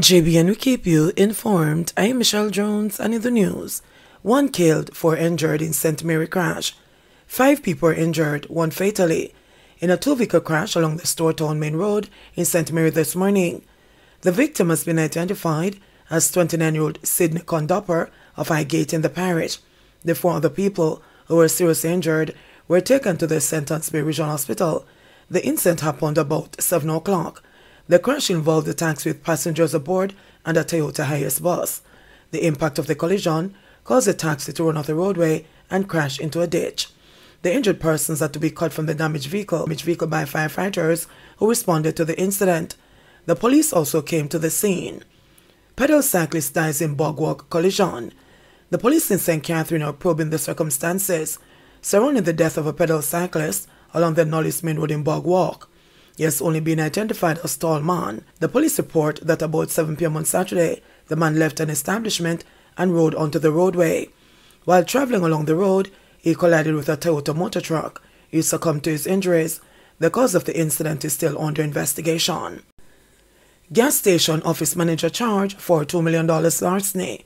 JBNN will keep you informed. I am Michelle Jones, and in the news, 1 killed, 4 injured in St. Mary crash. 5 people were injured, 1 fatally, in a 2-vehicle crash along the Storetown Main Road in St. Mary this morning. The victim has been identified as 29-year-old Sidney Condopper of Highgate in the parish. The 4 other people who were seriously injured were taken to the St. Anne's Regional Hospital. The incident happened about 7 o'clock. The crash involved a taxi with passengers aboard and a Toyota Hiace bus. The impact of the collision caused the taxi to run off the roadway and crash into a ditch. The injured persons had to be cut from the damaged vehicle by firefighters who responded to the incident. The police also came to the scene. Pedal cyclist dies in bog walk collision. The police in St. Catherine are probing the circumstances surrounding the death of a pedal cyclist along the Knowles Main Road in Bog Walk. He has only been identified as tall man. The police report that about 7 p.m. on Saturday, the man left an establishment and rode onto the roadway. While traveling along the road, he collided with a Toyota motor truck. He succumbed to his injuries. The cause of the incident is still under investigation. Gas station office manager charged for $2 million larceny.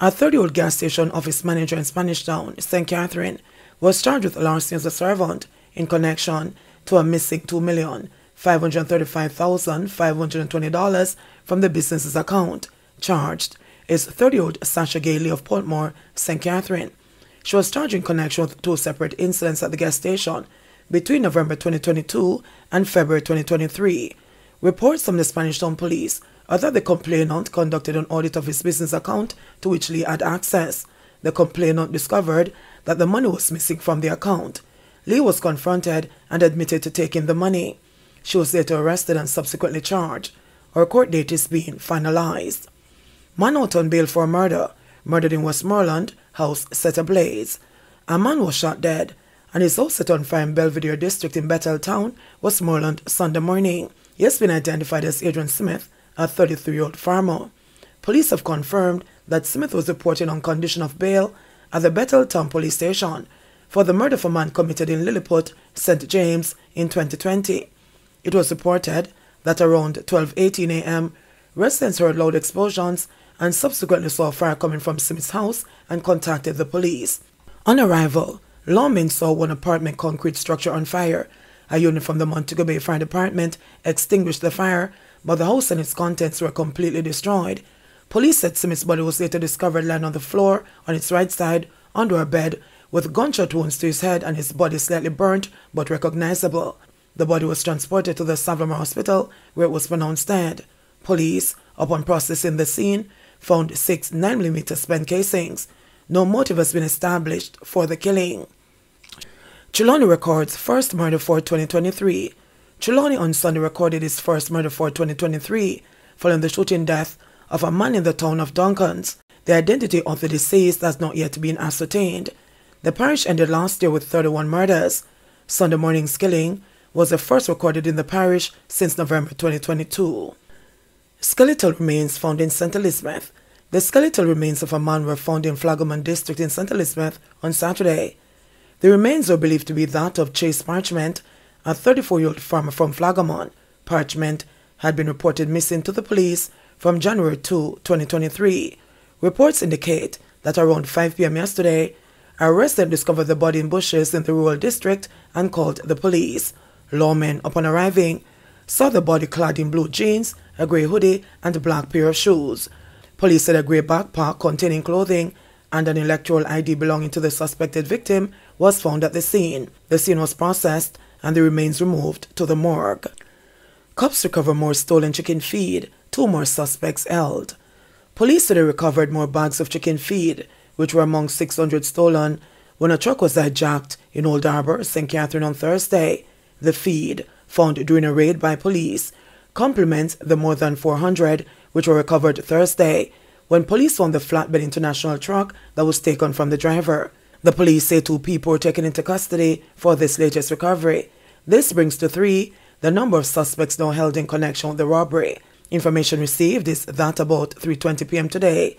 A 30-year-old gas station office manager in Spanish Town, St. Catherine, was charged with larceny as a servant in connection to a missing $2,535,520 from the business's account. Charged is 30-year-old Sasha Gailey of Portmore, St. Catherine. She was charged in connection with 2 separate incidents at the gas station between November 2022 and February 2023. Reports from the Spanish Town Police are that the complainant conducted an audit of his business account to which Lee had access. The complainant discovered that the money was missing from the account. Lee was confronted and admitted to taking the money. She was later arrested and subsequently charged. Her court date is being finalized. Man out on bail for murder. Murdered in Westmoreland, house set ablaze. A man was shot dead and his house set on fire in Belvedere District in Bethel Town, Westmoreland, Sunday morning. He has been identified as Adrian Smith, a 33-year-old farmer. Police have confirmed that Smith was reported on condition of bail at the Bethel Town Police Station for the murder of a man committed in Lilliput, St. James in 2020. It was reported that around 12:18 a.m., residents heard loud explosions and subsequently saw fire coming from Smith's house and contacted the police. On arrival, lawmen saw one apartment concrete structure on fire. A unit from the Montego Bay Fire Department extinguished the fire, but the house and its contents were completely destroyed. Police said Smith's body was later discovered lying on the floor on its right side under a bed, with gunshot wounds to his head and his body slightly burnt but recognizable. The body was transported to the Savlamar Hospital, where it was pronounced dead. Police, upon processing the scene, found 6 9mm spent casings. No motive has been established for the killing. Trelawney records first murder for 2023. Trelawney on Sunday recorded his first murder for 2023, following the shooting death of a man in the town of Duncans. The identity of the deceased has not yet been ascertained. The parish ended last year with 31 murders. Sunday morning's killing was the first recorded in the parish since November 2022. Skeletal remains found in St. Elizabeth. The skeletal remains of a man were found in Flaggerman District in St. Elizabeth on Saturday. The remains are believed to be that of Chase Parchment, a 34-year-old farmer from Flaggerman. Parchment had been reported missing to the police from January 2, 2023. Reports indicate that around 5 p.m. yesterday, a resident discovered the body in bushes in the rural district and called the police. Lawmen, upon arriving, saw the body clad in blue jeans, a grey hoodie, and a black pair of shoes. Police said a grey backpack containing clothing and an electoral ID belonging to the suspected victim was found at the scene. The scene was processed and the remains removed to the morgue. Cops recover more stolen chicken feed, 2 more suspects held. Police said they recovered more bags of chicken feed, which were among 600 stolen, when a truck was hijacked in Old Harbour, St. Catherine on Thursday. The feed, found during a raid by police, complements the more than 400 which were recovered Thursday, when police found the flatbed international truck that was taken from the driver. The police say 2 people were taken into custody for this latest recovery. This brings to 3 the number of suspects now held in connection with the robbery. Information received is that about 3:20 p.m. today,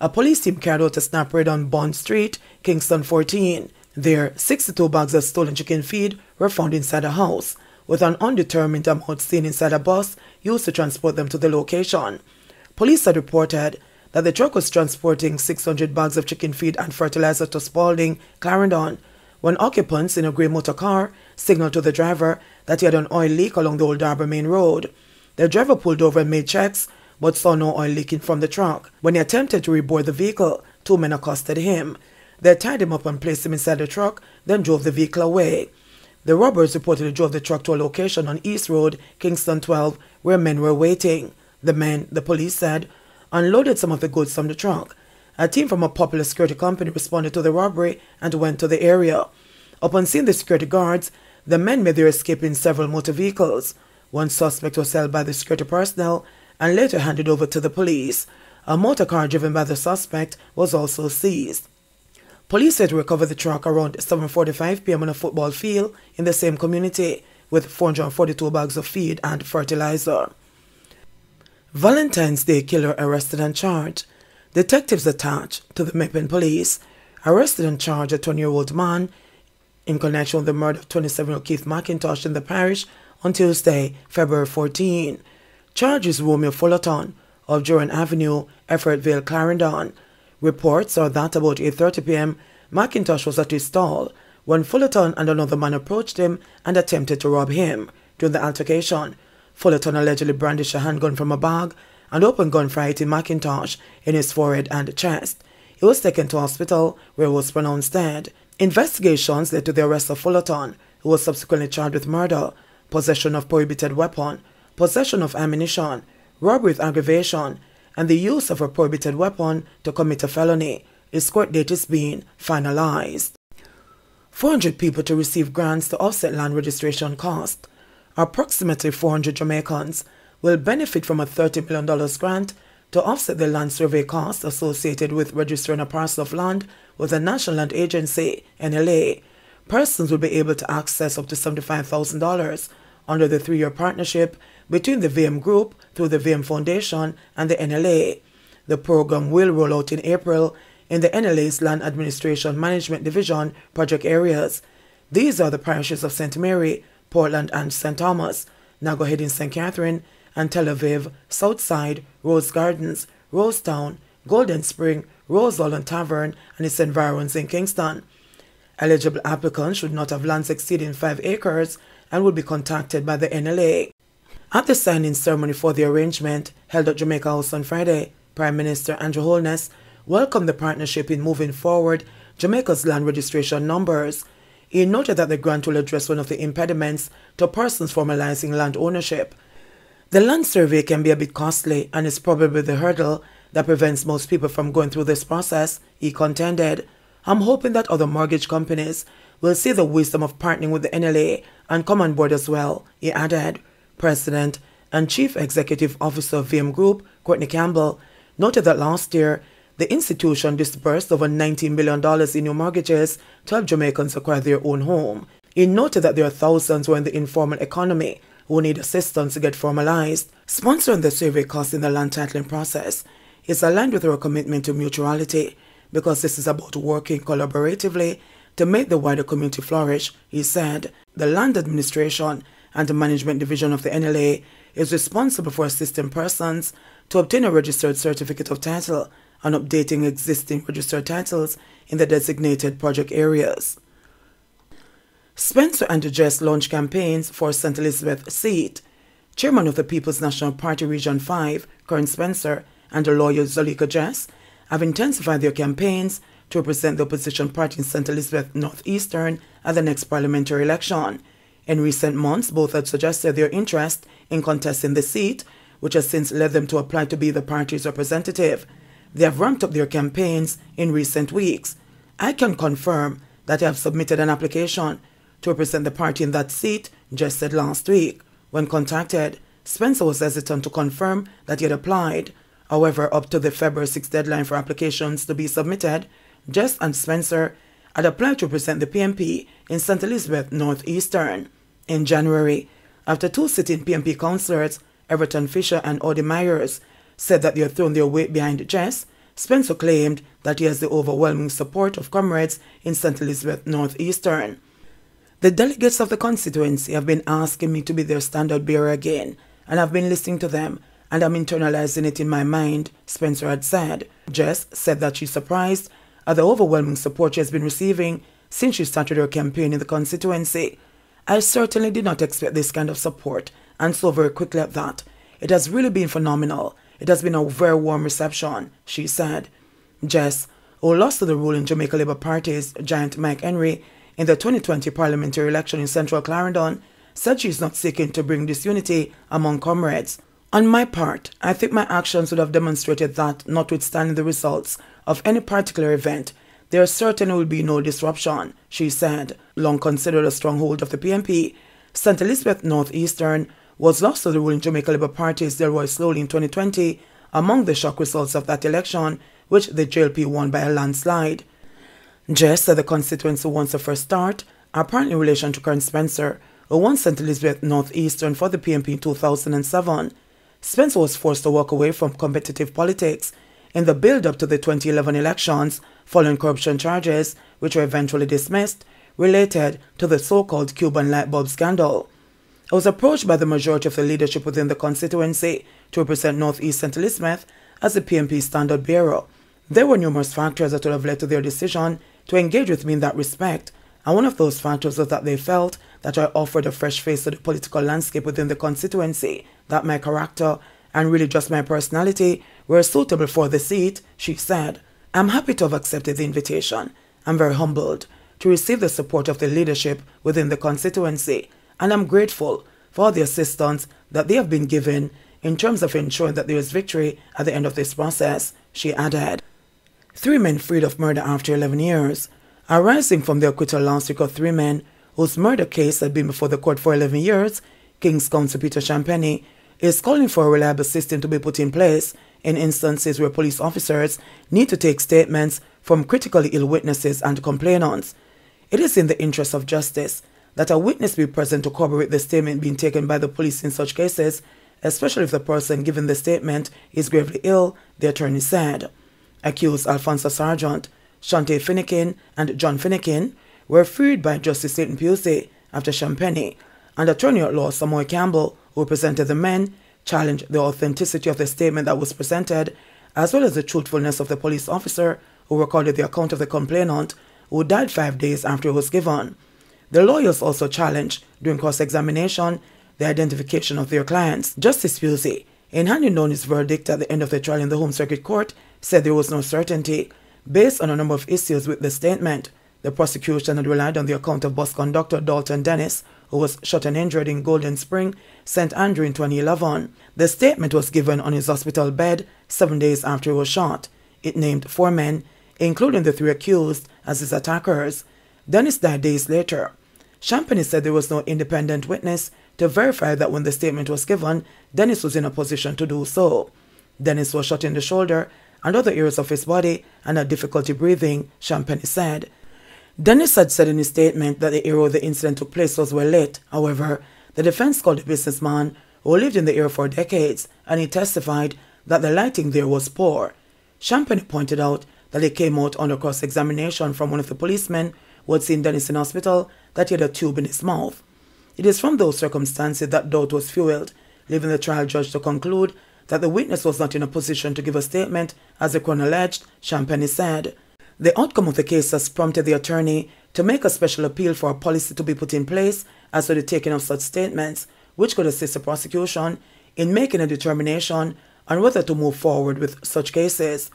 a police team carried out a snap raid on Bond Street, Kingston 14. There, 62 bags of stolen chicken feed were found inside a house, with an undetermined amount seen inside a bus used to transport them to the location. Police had reported that the truck was transporting 600 bags of chicken feed and fertilizer to Spalding, Clarendon, when occupants in a grey motor car signaled to the driver that he had an oil leak along the Old Harbour Main Road. The driver pulled over and made checks, but saw no oil leaking from the truck. When he attempted to reboard the vehicle, 2 men accosted him. They tied him up and placed him inside the truck, then drove the vehicle away. The robbers reportedly drove the truck to a location on East Road, Kingston 12, where men were waiting. The men, the police said, unloaded some of the goods from the truck. A team from a popular security company responded to the robbery and went to the area. Upon seeing the security guards, the men made their escape in several motor vehicles. One suspect was held by the security personnel and later handed over to the police. A motor car driven by the suspect was also seized. Police said to recover the truck around 7:45 p.m. on a football field in the same community with 442 bags of feed and fertilizer. Valentine's Day killer arrested and charged. Detectives attached to the Meppen police arrested and charged a 20-year-old man in connection with the murder of 27-year-old Keith McIntosh in the parish on Tuesday, February 14. Charges Romeo Fullerton of Joran Avenue, Effortville, Clarendon. Reports are that about 8:30 p.m. McIntosh was at his stall when Fullerton and another man approached him and attempted to rob him. During the altercation, Fullerton allegedly brandished a handgun from a bag and opened gunfire hitting McIntosh in his forehead and chest. He was taken to hospital where he was pronounced dead. Investigations led to the arrest of Fullerton, who was subsequently charged with murder, possession of prohibited weapon, possession of ammunition, robbery with aggravation, and the use of a prohibited weapon to commit a felony. His court date is being finalized. 400 people to receive grants to offset land registration cost. Approximately 400 Jamaicans will benefit from a $30 million grant to offset the land survey costs associated with registering a parcel of land with the National Land Agency, NLA. Persons will be able to access up to $75,000 under the 3-year partnership between the VM Group through the VM Foundation and the NLA. The program will roll out in April in the NLA's Land Administration Management Division project areas. These are the parishes of St. Mary, Portland and St. Thomas, Nagohead in St. Catherine, and Tel Aviv, Southside, Rose Gardens, Rosetown, Golden Spring, Rose Island Tavern, and its environs in Kingston. Eligible applicants should not have lands exceeding 5 acres and will be contacted by the NLA. At the signing ceremony for the arrangement held at Jamaica House on Friday, Prime Minister Andrew Holness welcomed the partnership in moving forward Jamaica's land registration numbers. He noted that the grant will address one of the impediments to persons formalizing land ownership. The land survey can be a bit costly and is probably the hurdle that prevents most people from going through this process, he contended. I'm hoping that other mortgage companies will see the wisdom of partnering with the NLA and come on board as well, he added. President and Chief Executive Officer of VM Group, Courtney Campbell, noted that last year, the institution disbursed over $19 million in new mortgages to help Jamaicans acquire their own home. He noted that there are thousands who are in the informal economy who need assistance to get formalized. Sponsoring the survey costs in the land titling process is aligned with our commitment to mutuality because this is about working collaboratively to make the wider community flourish, he said. The Land Administration and the Management Division of the NLA is responsible for assisting persons to obtain a registered certificate of title and updating existing registered titles in the designated project areas. Spencer and Jess launched campaigns for St. Elizabeth seat. Chairman of the People's National Party Region 5, Karen Spencer, and the lawyer Zalika Jess have intensified their campaigns to represent the opposition party in St. Elizabeth Northeastern at the next parliamentary election. In recent months, both had suggested their interest in contesting the seat, which has since led them to apply to be the party's representative. They have ramped up their campaigns in recent weeks. I can confirm that I have submitted an application to represent the party in that seat, Jess said last week. When contacted, Spencer was hesitant to confirm that he had applied. However, up to the February 6th deadline for applications to be submitted, Jess and Spencer had applied to represent the PMP in St. Elizabeth Northeastern. In January, after 2 sitting PMP councillors, Everton Fisher and Audie Myers, said that they had thrown their weight behind Jess, Spencer claimed that he has the overwhelming support of comrades in St. Elizabeth Northeastern. The delegates of the constituency have been asking me to be their standard bearer again, and I've been listening to them and I'm internalizing it in my mind, Spencer had said. Jess said that she's surprised at the overwhelming support she has been receiving since she started her campaign in the constituency. I certainly did not expect this kind of support, and so very quickly at that. It has really been phenomenal. It has been a very warm reception, she said. Jess, who lost to the ruling Jamaica Labour Party's giant Mike Henry in the 2020 parliamentary election in central Clarendon, said she is not seeking to bring disunity among comrades. On my part, I think my actions would have demonstrated that, notwithstanding the results of any particular event, there certainly will be no disruption, she said. Long considered a stronghold of the PNP, St. Elizabeth North Eastern was lost to the ruling Jamaica Labour Party's Delroy Slowly in 2020 among the shock results of that election, which the JLP won by a landslide. Jess said the constituency wants a fresh start, apparently in relation to Karen Spencer, who won St. Elizabeth North Eastern for the PNP in 2007. Spencer was forced to walk away from competitive politics in the build-up to the 2011 elections following corruption charges, which were eventually dismissed, related to the so-called Cuban light bulb scandal. I was approached by the majority of the leadership within the constituency to represent North East St. Elizabeth as the PNP standard bearer. There were numerous factors that would have led to their decision to engage with me in that respect, and one of those factors was that they felt that I offered a fresh face to the political landscape within the constituency, that my character and really just my personality were suitable for the seat, she said. I'm happy to have accepted the invitation. I'm very humbled to receive the support of the leadership within the constituency, and I'm grateful for all the assistance that they have been given in terms of ensuring that there is victory at the end of this process, she added. 3 men freed of murder after 11 years. Arising from the acquittal last week of 3 men whose murder case had been before the court for 11 years, King's Counsel Peter Champagne is calling for a reliable system to be put in place in instances where police officers need to take statements from critically ill witnesses and complainants. It is in the interest of justice that a witness be present to corroborate the statement being taken by the police in such cases, especially if the person giving the statement is gravely ill, the attorney said. Accused Alphonso Sargent, Shante Finnekin, and John Finnekin were freed by Justice Leighton Pusey after Champagne and attorney-at-law Samuel Campbell, who represented the men, challenged the authenticity of the statement that was presented, as well as the truthfulness of the police officer who recorded the account of the complainant, who died 5 days after it was given. The lawyers also challenged, during cross-examination, the identification of their clients. Justice Pusey, in handing down his verdict at the end of the trial in the Home Circuit Court, said there was no certainty. Based on a number of issues with the statement, the prosecution had relied on the account of bus conductor Dalton Dennis, who was shot and injured in Golden Spring, St. Andrew in 2011. The statement was given on his hospital bed 7 days after he was shot. It named 4 men, including the 3 accused, as his attackers. Dennis died days later. Champagne said there was no independent witness to verify that when the statement was given, Dennis was in a position to do so. Dennis was shot in the shoulder and other areas of his body and had difficulty breathing, Champagne said. Dennis had said in his statement that the area where the incident took place was well lit. However, the defense called a businessman who lived in the area for decades, and he testified that the lighting there was poor. Champagne pointed out that it came out under cross-examination from one of the policemen who had seen Dennis in hospital that he had a tube in his mouth. It is from those circumstances that doubt was fueled, leaving the trial judge to conclude that the witness was not in a position to give a statement, as the Crown alleged, Champagne said. The outcome of the case has prompted the attorney to make a special appeal for a policy to be put in place as to the taking of such statements, which could assist the prosecution in making a determination on whether to move forward with such cases.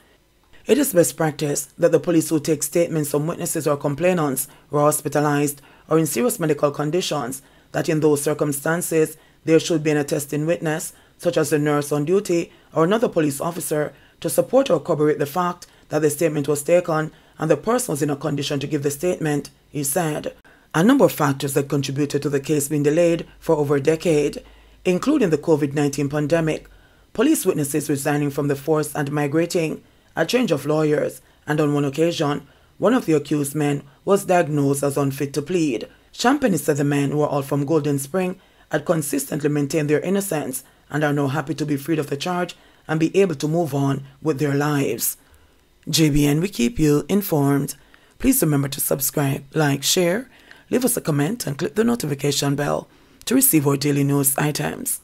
It is best practice that the police who take statements from witnesses or complainants who are hospitalized or in serious medical conditions, that in those circumstances there should be an attesting witness, such as a nurse on duty or another police officer, to support or corroborate the fact that the statement was taken and the person was in a condition to give the statement, he said. A number of factors that contributed to the case being delayed for over a decade, including the COVID-19 pandemic, police witnesses resigning from the force and migrating, a change of lawyers, and on one occasion, one of the accused men was diagnosed as unfit to plead. Champagne said the men, who were all from Golden Spring, had consistently maintained their innocence and are now happy to be freed of the charge and be able to move on with their lives. JBN, we keep you informed. Please remember to subscribe, like, share, leave us a comment and click the notification bell to receive our daily news items.